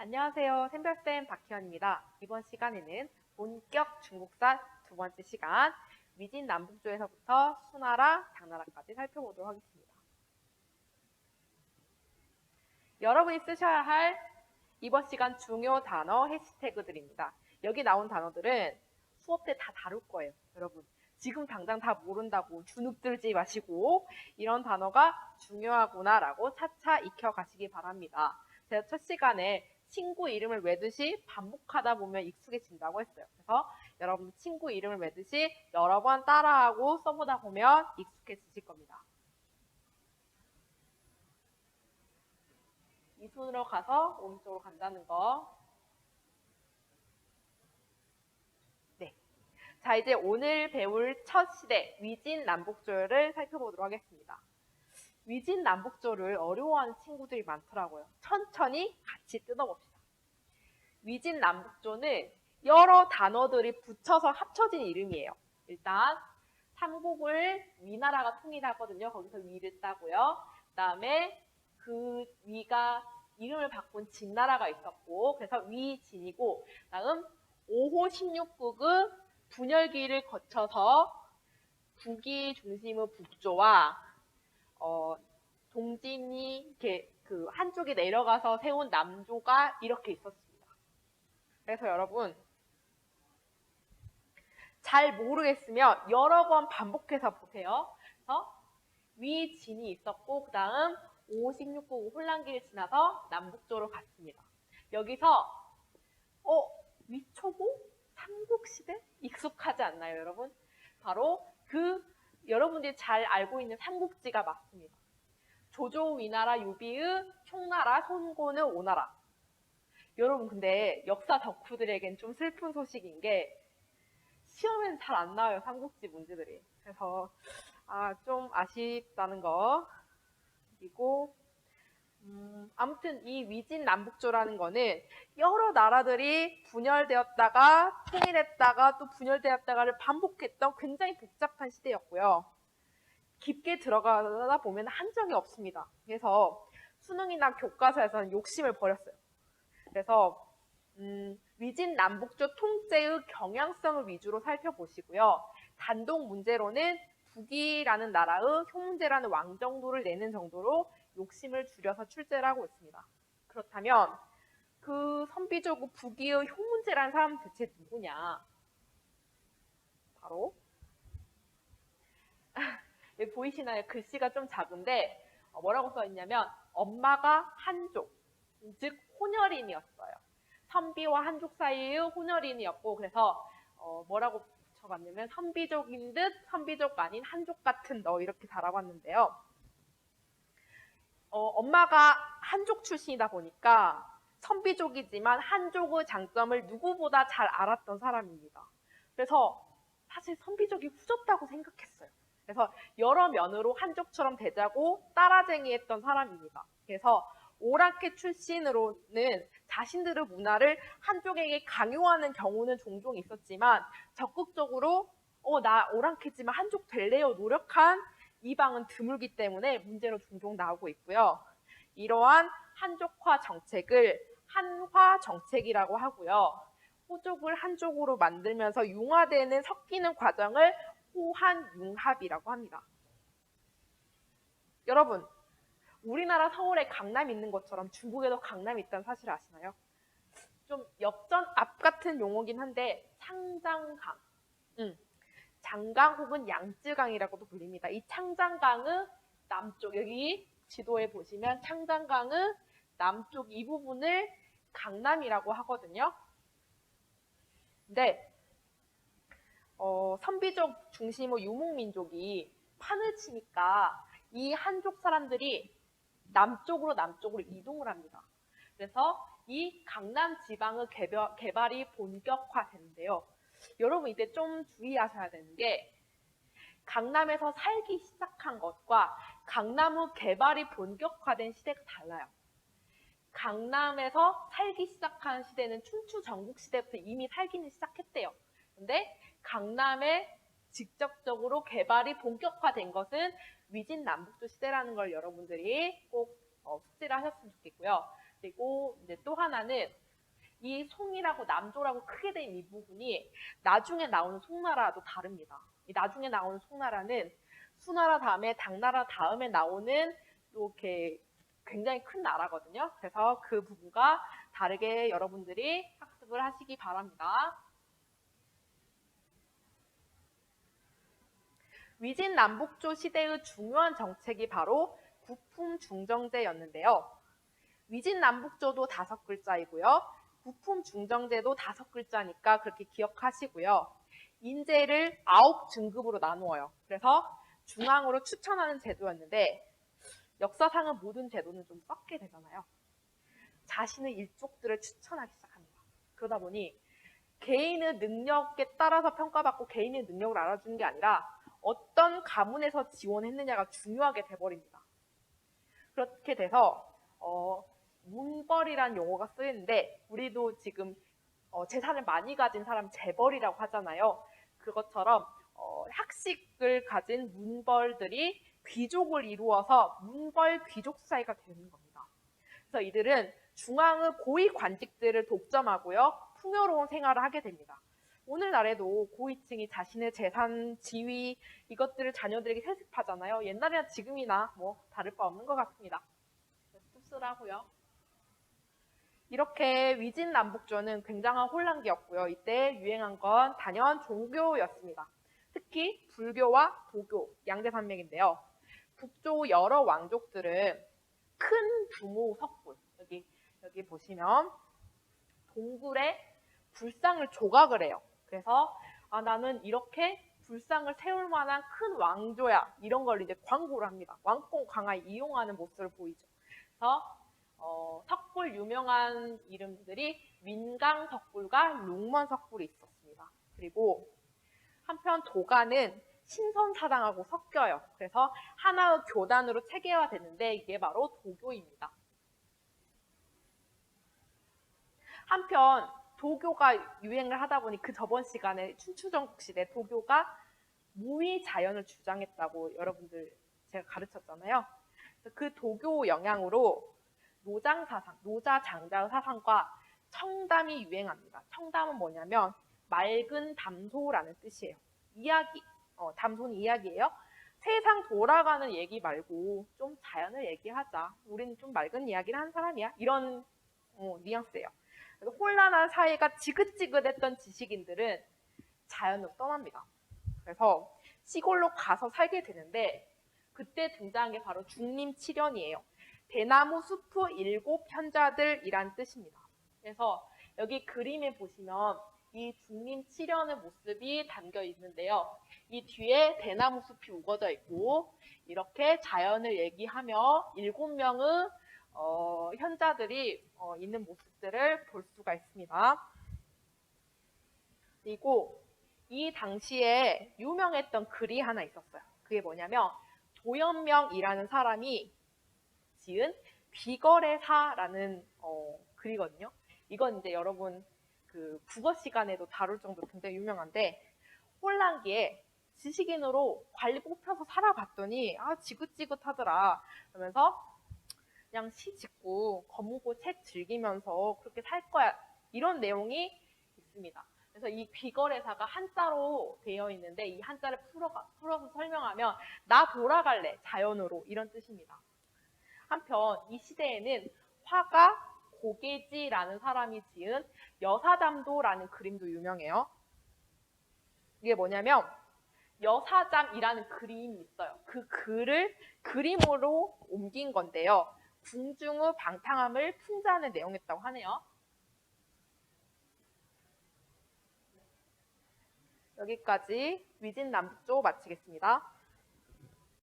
안녕하세요. 샘별쌤 박희연입니다. 이번 시간에는 본격 중국사 두 번째 시간 위진 남북조에서부터 수나라, 당나라까지 살펴보도록 하겠습니다. 여러분이 쓰셔야 할 이번 시간 중요 단어 해시태그들입니다. 여기 나온 단어들은 수업 때 다 다룰 거예요. 여러분 지금 당장 다 모른다고 주눅 들지 마시고 이런 단어가 중요하구나라고 차차 익혀가시기 바랍니다. 제가 첫 시간에 친구 이름을 외듯이 반복하다 보면 익숙해진다고 했어요. 그래서 여러분 친구 이름을 외듯이 여러 번 따라하고 써보다 보면 익숙해지실 겁니다. 이 손으로 가서 오른쪽으로 간다는 거. 네. 자, 이제 오늘 배울 첫 시대 위진 남북조를 살펴보도록 하겠습니다. 위진 남북조를 어려워하는 친구들이 많더라고요. 천천히 같이 뜯어봅시다. 위진 남북조는 여러 단어들이 붙여서 합쳐진 이름이에요. 일단 삼국을 위나라가 통일하거든요. 거기서 위를 따고요. 그 다음에 그 위가 이름을 바꾼 진나라가 있었고 그래서 위진이고 다음 5호 16국의 분열기를 거쳐서 북이 중심의 북조와 동진이 이렇게 그 한쪽에 내려가서 세운 남조가 이렇게 있었습니다. 그래서 여러분 잘 모르겠으면 여러 번 반복해서 보세요. 그래서 위진이 있었고 그 다음 516국 혼란기를 지나서 남북조로 갔습니다. 여기서 위초고? 삼국시대? 익숙하지 않나요, 여러분? 바로 그 여러분들이 잘 알고 있는 삼국지가 맞습니다. 조조, 위나라, 유비의 총나라, 손고는 오나라. 여러분 근데 역사 덕후들에겐 좀 슬픈 소식인 게 시험에는 잘 안 나와요, 삼국지 문제들이. 그래서 좀 아쉽다는 거. 그리고 아무튼 이 위진 남북조라는 거는 여러 나라들이 분열되었다가 통일했다가 또 분열되었다가를 반복했던 굉장히 복잡한 시대였고요. 깊게 들어가다 보면 한정이 없습니다. 그래서 수능이나 교과서에서는 욕심을 버렸어요. 그래서 위진 남북조 통제의 경향성을 위주로 살펴보시고요. 단독 문제로는 북이라는 나라의 효문제라는 왕정도를 내는 정도로 욕심을 줄여서 출제를 하고 있습니다. 그렇다면 그 선비조국 북이의 효문제라는 사람은 대체 누구냐? 바로 여기 보이시나요? 글씨가 좀 작은데 뭐라고 써있냐면 엄마가 한족, 즉 혼혈인이었어요. 선비와 한족 사이의 혼혈인이었고 그래서 뭐라고 붙여봤냐면 선비족인 듯 선비족 아닌 한족 같은 너 이렇게 달아봤는데요. 엄마가 한족 출신이다 보니까 선비족이지만 한족의 장점을 누구보다 잘 알았던 사람입니다. 그래서 사실 선비족이 후졌다고 생각했어요. 그래서 여러 면으로 한족처럼 되자고 따라쟁이했던 사람입니다. 그래서 오랑캐 출신으로는 자신들의 문화를 한족에게 강요하는 경우는 종종 있었지만 적극적으로 나 오랑캐지만 한족 될래요 노력한 이방은 드물기 때문에 문제로 종종 나오고 있고요. 이러한 한족화 정책을 한화 정책이라고 하고요. 호족을 한족으로 만들면서 융화되는 섞이는 과정을 호한융합이라고 합니다. 여러분, 우리나라 서울에 강남 있는 것처럼 중국에도 강남이 있다는 사실 아시나요? 좀 역전 앞 같은 용어긴 한데 창장강, 장강 혹은 양쯔강이라고도 불립니다. 이 창장강의 남쪽, 여기 지도에 보시면 창장강의 남쪽 이 부분을 강남이라고 하거든요. 근데 선비족 중심의 유목민족이 판을 치니까 이 한족 사람들이 남쪽으로 이동을 합니다. 그래서 이 강남 지방의 개발이 본격화되는데요. 여러분 이때 좀 주의하셔야 되는 게 강남에서 살기 시작한 것과 강남의 개발이 본격화된 시대가 달라요. 강남에서 살기 시작한 시대는 춘추 전국 시대부터 이미 살기는 시작했대요. 근데 강남에 직접적으로 개발이 본격화된 것은 위진 남북조 시대라는 걸 여러분들이 꼭 숙지를 하셨으면 좋겠고요. 그리고 이제 또 하나는 이 송이라고 남조라고 크게 된 이 부분이 나중에 나오는 송나라도 다릅니다. 이 나중에 나오는 송나라는 수나라 다음에 당나라 다음에 나오는 또 이렇게 굉장히 큰 나라거든요. 그래서 그 부분과 다르게 여러분들이 학습을 하시기 바랍니다. 위진 남북조 시대의 중요한 정책이 바로 구품중정제였는데요. 위진 남북조도 5글자이고요. 구품중정제도 5글자니까 그렇게 기억하시고요. 인재를 9등급으로 나누어요. 그래서 중앙으로 추천하는 제도였는데 역사상은 모든 제도는 좀 썩게 되잖아요. 자신의 일족들을 추천하기 시작합니다. 그러다 보니 개인의 능력에 따라서 평가받고 개인의 능력을 알아주는 게 아니라 어떤 가문에서 지원했느냐가 중요하게 돼버립니다. 그렇게 돼서 문벌이라는 용어가 쓰이는데 우리도 지금 재산을 많이 가진 사람 재벌이라고 하잖아요. 그것처럼 학식을 가진 문벌들이 귀족을 이루어서 문벌 귀족 사이가 되는 겁니다. 그래서 이들은 중앙의 고위 관직들을 독점하고요. 풍요로운 생활을 하게 됩니다. 오늘날에도 고위층이 자신의 재산, 지위 이것들을 자녀들에게 세습하잖아요. 옛날이나 지금이나 뭐 다를 바 없는 것 같습니다. 씁쓸하고요. 이렇게 위진남북조는 굉장한 혼란기였고요. 이때 유행한 건 단연 종교였습니다. 특히 불교와 도교, 양대산맥인데요. 북조 여러 왕족들은 큰 부모 석굴, 여기 보시면 동굴에 불상을 조각을 해요. 그래서 나는 이렇게 불상을 세울 만한 큰 왕조야. 이런 걸 이제 광고를 합니다. 왕권 강화에 이용하는 모습을 보이죠. 그래서 석굴 유명한 이름들이 민강 석굴과 롱먼 석굴이 있었습니다. 그리고 한편 도가는 신선사당하고 섞여요. 그래서 하나의 교단으로 체계화됐는데 이게 바로 도교입니다. 한편 도교가 유행을 하다 보니 그 저번 시간에 춘추전국 시대 도교가 무위 자연을 주장했다고 여러분들 제가 가르쳤잖아요. 그 도교 영향으로 노장사상, 노자장자의 사상과 청담이 유행합니다. 청담은 뭐냐면 맑은 담소라는 뜻이에요. 이야기, 담소는 이야기예요. 세상 돌아가는 얘기 말고 좀 자연을 얘기하자. 우리는 좀 맑은 이야기를 하는 사람이야. 이런 뉘앙스예요. 그래서 혼란한 사회가 지긋지긋했던 지식인들은 자연으로 떠납니다. 그래서 시골로 가서 살게 되는데 그때 등장한 게 바로 중림칠연이에요. 대나무 숲의 7 현자들이란 뜻입니다. 그래서 여기 그림에 보시면 이 중림칠연의 모습이 담겨 있는데요. 이 뒤에 대나무 숲이 우거져 있고 이렇게 자연을 얘기하며 7명의 현자들이 있는 모습들을 볼 수가 있습니다. 그리고 이 당시에 유명했던 글이 하나 있었어요. 그게 뭐냐면 조현명이라는 사람이 지은 비거래사라는 글이거든요. 이건 이제 여러분 그 국어 시간에도 다룰 정도로 굉장히 유명한데 혼란기에 지식인으로 관리 뽑혀서 살아봤더니 지긋지긋하더라 그러면서 그냥 시 짓고 검고 책 즐기면서 그렇게 살 거야 이런 내용이 있습니다. 그래서 이 비거래사가 한자로 되어 있는데 이 한자를 풀어서 설명하면 나 돌아갈래 자연으로 이런 뜻입니다. 한편 이 시대에는 화가 고계지라는 사람이 지은 여사잠도라는 그림도 유명해요. 이게 뭐냐면 여사잠이라는 그림이 있어요. 그 글을 그림으로 옮긴 건데요. 궁중의 방탕함을 풍자하는 내용이었다고 하네요. 여기까지 위진남북조 마치겠습니다.